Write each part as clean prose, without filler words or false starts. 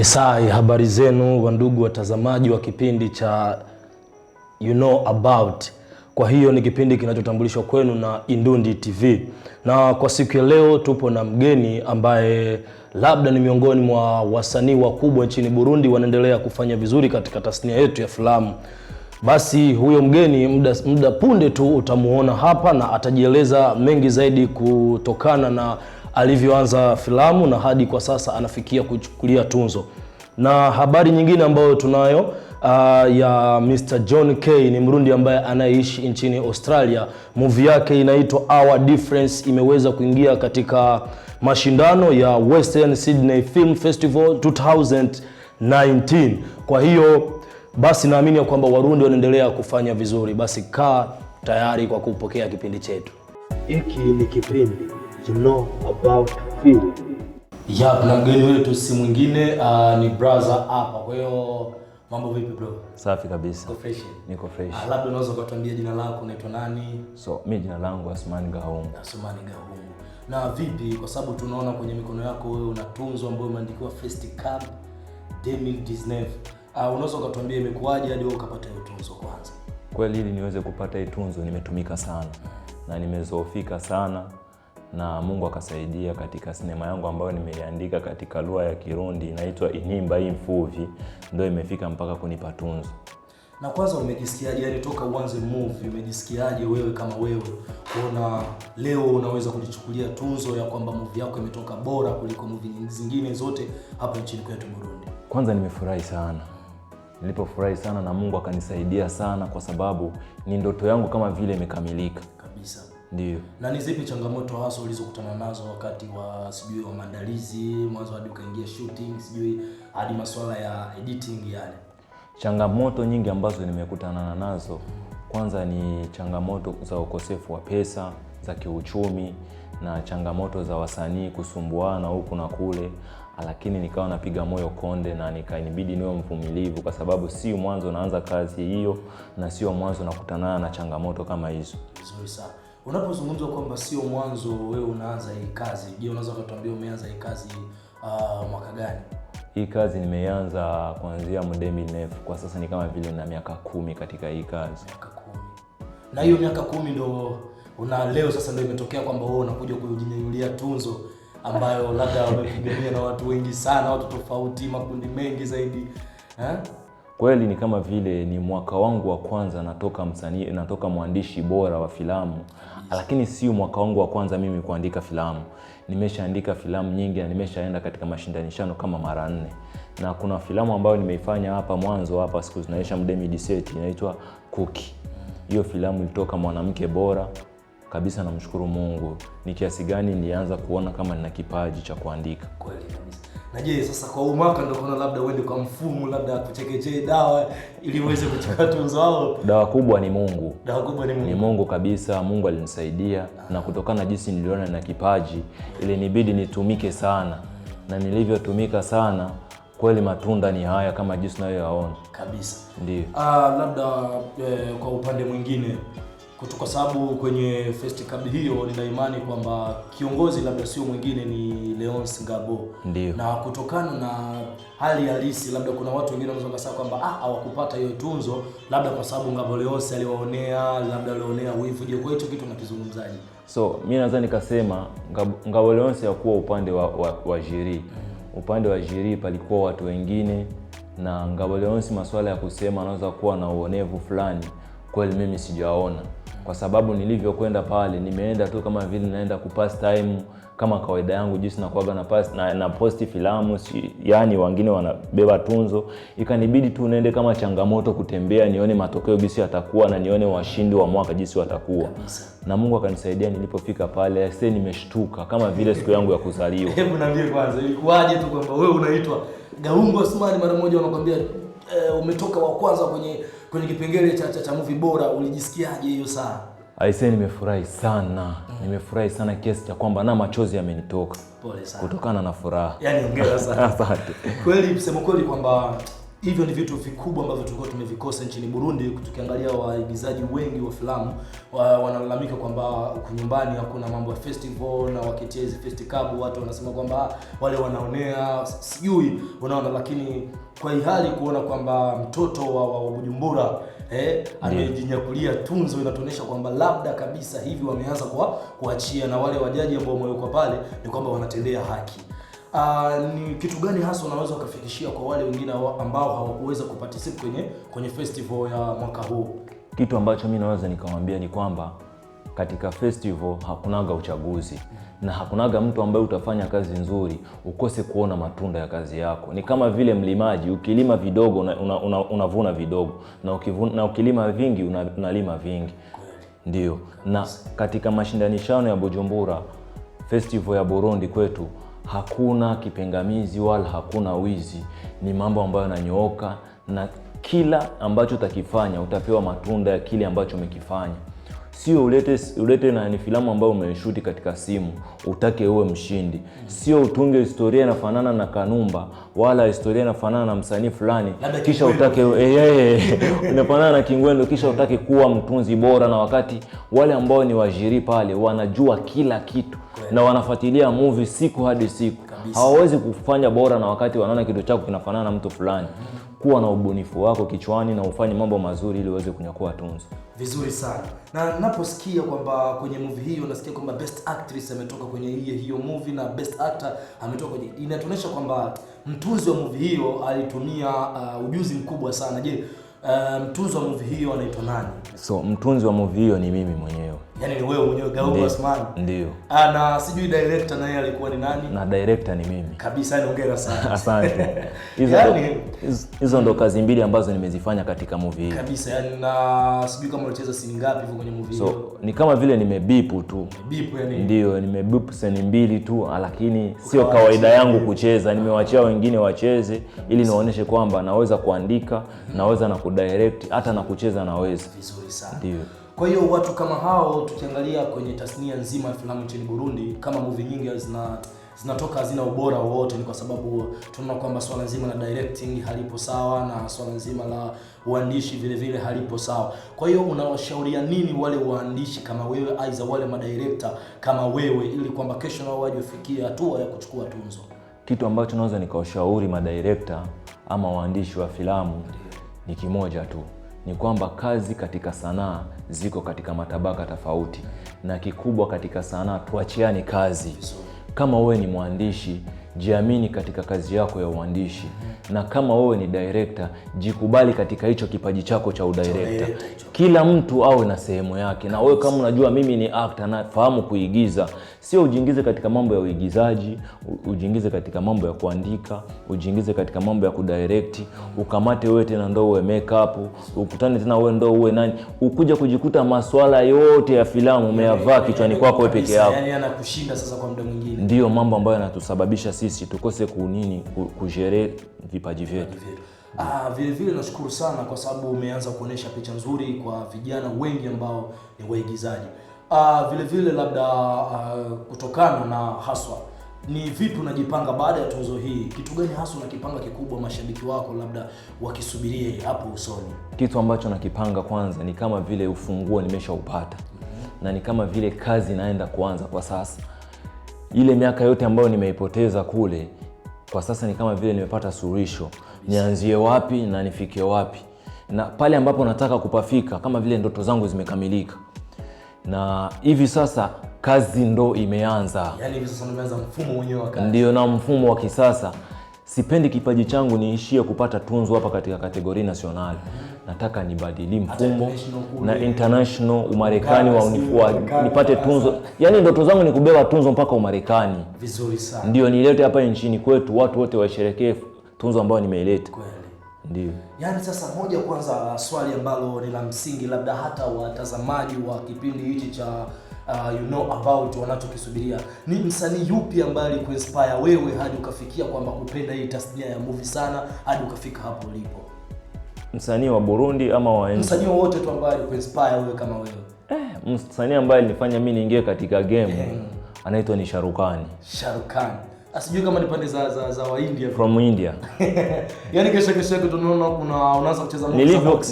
Yesai, habari zenu wandugu watazamaji wa kipindi cha You Know About. Kwa hiyo ni kipindi kinachotambulishwa kwenu na Indundi TV. Na kwa siku ya leo tupo na mgeni ambaye labda ni miongoni mwa wasanii wakubwa nchini Burundi, wanaendelea kufanya vizuri katika tasnia yetu ya filamu. Basi huyo mgeni muda punde tu utamuona hapa na atajieleza mengi zaidi kutokana na alivyoanza filamu na hadi kwa sasa anafikia kuchukulia tunzo. Na habari nyingine ambayo tunayo ya Mr. John K, ni Mrundi ambaye anaishi nchini Australia. Movie yake inaitwa Our Difference, imeweza kuingia katika mashindano ya Western Sydney Film Festival 2019. Kwa hiyo basi naamini ya kwamba Warundi wanaendelea kufanya vizuri. Basi kaa tayari kwa kupokea kipindi chetu. Hiki ni kipindi You Know About Film. Na mgeni wetu si mwingine ni brother hapa. Kwa hiyo mambo vipi bro? Safi kabisa. Uko fresh? Niko fresh. Labda unaweza kutuambia jina lako, unaitwa nani? Mimi jina langu Assouman Gahungu. Assouman Gahungu. Na vipi, kwa sababu tunaona kwenye mikono yako wewe una tunzo ambayo imeandikiwa Festicab2019. Unaweza kutuambia imekuaje hadi wewe ukapata hiyo tunzo kwanza? Kweli ili niweze kupata hii tunzo nimetumika sana na nimezoofika sana, na Mungu akasaidia katika sinema yangu ambayo nimeiandika katika lugha ya Kirundi inaitwa Inimba Imfuvi, ndio imefika mpaka kunipa tunzo. Na kwanza umejisikiaje, yani toka uanze movie umejisikiaje wewe kama wewe kuona leo unaweza kujichukulia tunzo ya kwamba movie yako imetoka bora kuliko movie zingine zote hapa nchini kwetu Burundi? Kwanza nimefurahi sana. Nilipofurahi sana na Mungu akanisaidia sana, kwa sababu ni ndoto yangu kama vile imekamilika kabisa. Ndio. Na ni zipi changamoto hasa ulizokutana nazo wakati wa sijui wa maandalizi, mwanzo hadi ukaingia shooting, sijui hadi masuala ya editing yale? Changamoto nyingi ambazo nimekutana nazo, kwanza ni changamoto za ukosefu wa pesa za kiuchumi na changamoto za wasanii kusumbuana huku na kule, lakini nikawa napiga moyo konde na nikainibidi niwe mvumilivu, kwa sababu si mwanzo naanza kazi hiyo na sio mwanzo nakutana na changamoto kama hizo. Vizuri sana. Unapozungumza kwamba sio mwanzo wewe unaanza hii kazi, je, unaweza kutuambia umeanza hii kazi mwaka gani? Hii kazi nimeanza kuanzia mdemi nefu, kwa sasa ni kama vile na miaka 10 katika hii kazi. Miaka 10. Na hiyo miaka 10 ndo leo sasa ndio imetokea kwamba wewe unakuja kujinyanyulia tunzo ambayo labda wamepigania na watu wengi sana, watu tofauti, makundi mengi zaidi. Kweli ni kama vile ni mwaka wangu wa kwanza natoka mwandishi bora wa filamu. Lakini sio mwaka wangu wa kwanza mimi kuandika filamu. Nimeshaandika filamu nyingi na nimeshaenda katika mashindanishano kama mara 4. Na kuna filamu ambayo nimeifanya hapa mwanzo hapa siku zinaisha mdemi diseti inaitwa Cookie. Hiyo filamu ilitoka mwanamke bora kabisa, namshukuru Mungu. Ni kiasi gani nilianza kuona kama nina kipaji cha kuandika. Kweli kabisa. Na je, sasa kwa umaka ndio kuna labda uende kwa mfumo labda kuchekeche dawa ili uweze kuchukua tunzo wao? Dawa kubwa ni Mungu. Dawa kubwa ni Mungu. Ni Mungu kabisa. Mungu alinisaidia na kutokana na jinsi niliona na kipaji ili nibidi nitumike sana. Na nilivyotumika sana kweli matunda ni haya kama jinsi unayoyaona. Kabisa. Ndio. Labda kwa upande mwingine, kwa sababu kwenye Festicab hiyo nina imani kwamba kiongozi labda sio mwingine ni Leonce Ngabo. Ndio. Na kutokana na hali halisi labda kuna watu wengine wanaweza kusema kwamba hawakupata hiyo tunzo labda kwa sababu Ngabo Leonce aliwaonea, labda alionea wivu. Je, kwa hiyo kitu unakizungumzaje? Mimi nadhani nikasema Ngabo Leonce hakuwa upande wa jury. Upande wa jury palikuwa watu wengine, na Ngabo Leonce masuala ya kusema anaweza kuwa na uonevu fulani, kweli mimi sijaona. Kwa sababu nilivyokwenda pale nimeenda tu kama vile naenda kupass time kama kawaida yangu jinsi na kuaga na posti filamu, yani wengine wanabeba tunzo, ikanibidi tu niende kama changamoto kutembea nione matokeo jinsi yatakuwa na nione washindi wa mwaka jinsi watakuwa. Na Mungu akanisaidia, nilipofika pale sasa nimeshtuka kama vile siku yangu ya kuzaliwa. Hebu niambie kwanza ilikuwaje tu kwamba wewe unaitwa Gahungu Assouman mara moja wanakuambia umetoka wa kwanza kwenye kipengele cha movie bora, ulijisikiaje hiyo saa? Aisee, nimefurahi sana. Nimefurahi sana kiasi cha kwamba na machozi yamenitoka. Pole sana. Kutokana na furaha. Yaani hongera sana. Asante. Kweli kusema kweli kwamba Hivyo ni vitu vikubwa ambavyo tulikuwa tumevikosa nchini Burundi. Tukiangalia waigizaji wengi wa filamu wanalalamika kwamba nyumbani hakuna mambo ya festival, na wakitia hizi Festicab watu wanasema kwamba wale wanaonea, sijui unaona. Lakini kwa hali kuona kwamba mtoto wa Bujumbura amejinyakulia tunzo, inatuonyesha kwamba labda kabisa hivi wameanza kuachia, na wale wajaji ambao wamewekwa pale ni kwamba wanatendea haki. Ni kitu gani hasa unaweza ukafikishia kwa wale wengine ambao hawakuweza kuparticipate kwenye festival ya mwaka huu? Kitu ambacho mimi naweza nikamwambia ni kwamba katika festival hakunaga uchaguzi, na hakunaga mtu ambaye utafanya kazi nzuri ukose kuona matunda ya kazi yako. Ni kama vile mlimaji, ukilima vidogo unavuna vidogo, na ukilima vingi unalima vingi. Ndio. Na katika mashindanishano ya Bujumbura, festival ya Burundi kwetu, hakuna kipengamizi wala hakuna wizi. Ni mambo ambayo yananyooka, na kila ambacho utakifanya utapewa matunda ya kile ambacho umekifanya. Sio ulete na ni filamu ambayo umeshuti katika simu utake uwe mshindi. Sio utunge historia inafanana na Kanumba wala historia inafanana na msanii fulani kisha utake inafanana na Kingwendo kisha utake kuwa mtunzi bora, na wakati wale ambao ni wajiri pale wanajua kila kitu na wanafuatilia movie siku hadi siku. Hawawezi kufanya bora na wakati wanaona kitu chako kinafanana na mtu fulani. Kuwa na ubunifu wako kichwani na ufanye mambo mazuri ili uweze kunyakua tunzo. Vizuri sana. Na ninaposikia kwamba kwenye movie hiyo, nasikia kwamba best actress ametoka kwenye hiyo movie na best actor ametoka kwenye, inatuonyesha kwamba mtunzi wa movie hiyo alitumia ujuzi mkubwa sana. Je, mtunzi wa movie hiyo anaitwa nani? So mtunzi wa movie hiyo ni mimi mwenyewe. Yaani ni wewe mwenyewe, Gahungu Assouman? Ndio. Na sijui director naye alikuwa ni nani? Na director ni mimi. Kabisa, ni hongera sana. Asante. Hizo ndo kazi mbili ambazo nimezifanya katika movie hii. Kabisa, yani na sijui kama ulicheza scene ngapi hivyo kwenye movie hiyo. So ni kama vile nimebipu tu. Bipu yani? Ndio, nimebipu scene mbili tu, lakini sio kawaida yangu kucheza. Nimewachia wengine wacheze ili niwaoneshe kwamba naweza kuandika, naweza na kudirect, hata na kucheza naweza. Vizuri sana. Ndio. Kwa hiyo watu kama hao, tukiangalia kwenye tasnia nzima ya filamu nchini Burundi, kama movie nyingi zinatoka hazina ubora wowote, ni kwa sababu tunaona kwamba swala nzima la directing halipo sawa, na swala nzima la uandishi vile vile halipo sawa. Kwa hiyo unawashauria nini wale waandishi kama wewe, aidha wale madirector kama wewe, ili kwamba kesho nao waje wafikie hatua ya kuchukua tunzo? Kitu ambacho naweza nikawashauri madirector ama waandishi wa filamu ni kimoja tu. Ni kwamba kazi katika sanaa ziko katika matabaka tofauti, na kikubwa katika sanaa tuachiane kazi. Kama wewe ni mwandishi, jiamini katika kazi yako ya uandishi, na kama wewe ni director, jikubali katika hicho kipaji chako cha udirector. Kila mtu awe na sehemu yake, na wewe kama unajua mimi ni actor na fahamu kuigiza, sio ujiingize katika mambo ya uigizaji, ujiingize katika mambo ya kuandika, ujiingize katika mambo ya kudirect, ukamate wewe tena ndo uwe makeup, ukutane tena wewe ndo uwe nani, ukuja kujikuta masuala yote ya filamu umeyavaa kichwani kwako wewe peke yako. Yaani anakushinda sasa kwa muda mwingine. Ndio mambo ambayo yanatusababisha sisi tukose kujere vipaji vyetu. Vile vile nashukuru sana kwa sababu umeanza kuonesha picha nzuri kwa vijana wengi ambao ni waigizaji. Vile vile labda kutokana na haswa, ni vipi unajipanga baada ya tunzo hii? Kitu gani hasa unakipanga kikubwa mashabiki wako labda wakisubirie hapo usoni? Kitu ambacho nakipanga kwanza ni kama vile ufunguo nimeshaupata. Na ni kama vile kazi naenda kuanza kwa sasa. Ile miaka yote ambayo nimeipoteza kule, kwa sasa ni kama vile nimepata suluhisho. Nianzie wapi na nifike wapi. Na pale ambapo nataka kupafika, kama vile ndoto zangu zimekamilika. Na hivi sasa kazi ndo imeanza. Yaani hivi sasa umeanza mfumo wenyewe wa kazi. Ndio, na mfumo wa kisasa. Sipendi kipaji changu niishie kupata tunzo hapa katika kategori nationali. Nataka nibadili mfumo na international, Umarekani nipate tunzo. Yaani ndoto zangu ni kubeba tunzo mpaka Umarekani. Vizuri sana. Ndio nilete hapa nchini kwetu, watu wote washerekee tunzo ambayo nimeileta. Kweli. Ndio. Yaani sasa moja kwanza swali ambalo ni la msingi, labda hata watazamaji wa kipindi hichi cha about wanachokisubiria, ni msanii yupi ambaye alikuinspire wewe hadi ukafikia kwamba kupenda hii tasnia ya movie sana hadi ukafika hapo ulipo? Msanii wa Burundi ama wa nje? Msanii wote tu ambaye alikuinspire wewe kama wewe. Msanii ambaye alinifanya mimi niingie katika game anaitwa ni Shahrukh Khan. Shahrukh Khan. Asijui kama ni pande za wa India. From India. Yaani kesho tunaona unaanza kucheza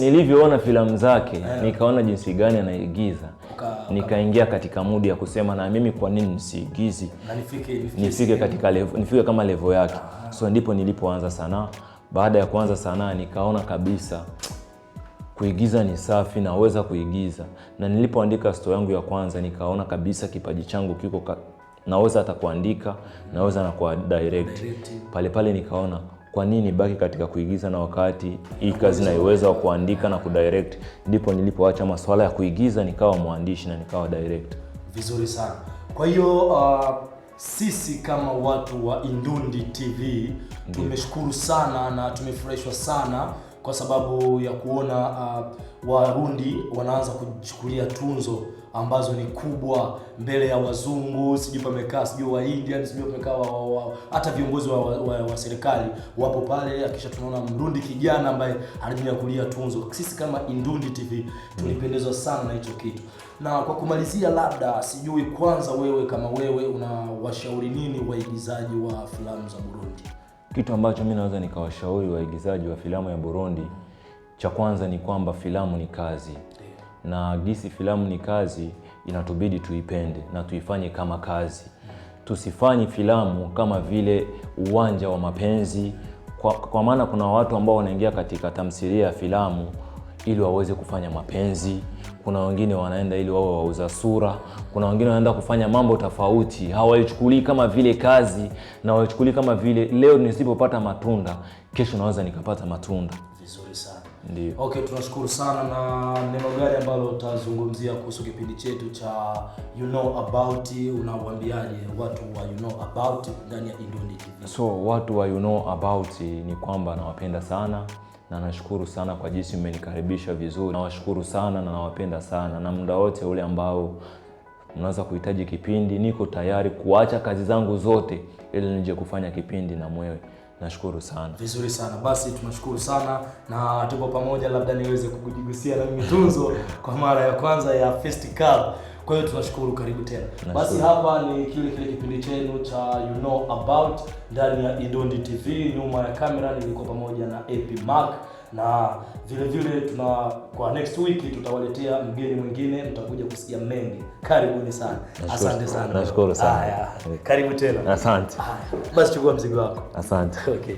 nilivyoona filamu zake, nikaona jinsi gani anaigiza. Nikaingia katika mood ya kusema na mimi kwa nini nisiigizi? Na nifike katika level, nifike kama level yake. So ndipo nilipoanza sanaa. Baada ya kuanza sanaa nikaona kabisa kuigiza ni safi, naweza kuigiza. Na nilipoandika story yangu ya kwanza nikaona kabisa kipaji changu kiko naweza hata kuandika, naweza na kwa direct. Pale nikaona kwa nini baki katika kuigiza na wakati hii kazi naiweza kuandika na kudirect. Ndipo nilipoacha masuala ya kuigiza nikawa mwandishi na nikawa direct. Vizuri sana. Kwa hiyo sisi kama watu wa Indundi TV tumeshukuru sana na tumefurahishwa sana kwa sababu ya kuona Warundi wanaanza kuchukulia tunzo ambazo ni kubwa mbele ya wazungu, sijui pamekaa sijui wa Indian, sijui pamekaa hata viongozi wa serikali wapo pale. Akisha tunaona Mrundi kijana ambaye anajinyakulia tunzo. Sisi kama Indundi TV tulipendezwa sana na hicho kitu. Na kwa kumalizia, labda sijui kwanza wewe kama wewe unawashauri nini waigizaji wa filamu za Burundi? Kitu ambacho mimi naweza nikawashauri waigizaji wa filamu ya Burundi, cha kwanza ni kwamba filamu ni kazi. Na gisi filamu ni kazi, inatubidi tuipende na tuifanye kama kazi. Tusifanye filamu kama vile uwanja wa mapenzi, kwa maana kuna watu ambao wanaingia katika tamthilia ya filamu ili waweze kufanya mapenzi. Kuna wengine wanaenda ili wawe wauza sura. Kuna wengine wanaenda kufanya mambo tofauti. Hawaichukulii kama vile kazi na hawaichukulii kama vile leo nisipopata matunda, kesho naweza nikapata matunda. Vizuri sana. Ndiyo. Okay, tunashukuru sana. Na neno gani ambalo utazungumzia kuhusu kipindi chetu cha You Know About? Unawaambiaje watu wa You Know About ndani ya Indundi TV? So watu wa You Know About ni kwamba nawapenda sana na nashukuru sana kwa jinsi mmenikaribisha vizuri. Nawashukuru sana na nawapenda sana, na muda wote ule ambao mnaweza kuhitaji kipindi, niko tayari kuacha kazi zangu zote ili nije kufanya kipindi na mwewe. Nashukuru sana. Vizuri sana. Basi tunashukuru sana na tupo pamoja. Labda niweze kukujigusia na mimi Tunzo kwa mara ya kwanza ya Festicab. Kwa hiyo tunashukuru, karibu tena. Basi hapa ni kile kipindi chenu cha You Know About ndani ya Indundi TV. Nyuma ya kamera nilikuwa pamoja na AP Mark, na vile kwa next week tutawaletea mgeni mwingine, mtakuja kusikia mengi. Karibuni sana. Asante sana. Nashukuru sana. Karibu tena. Asante. Basi chukua mzigo wako. Asante. Okay.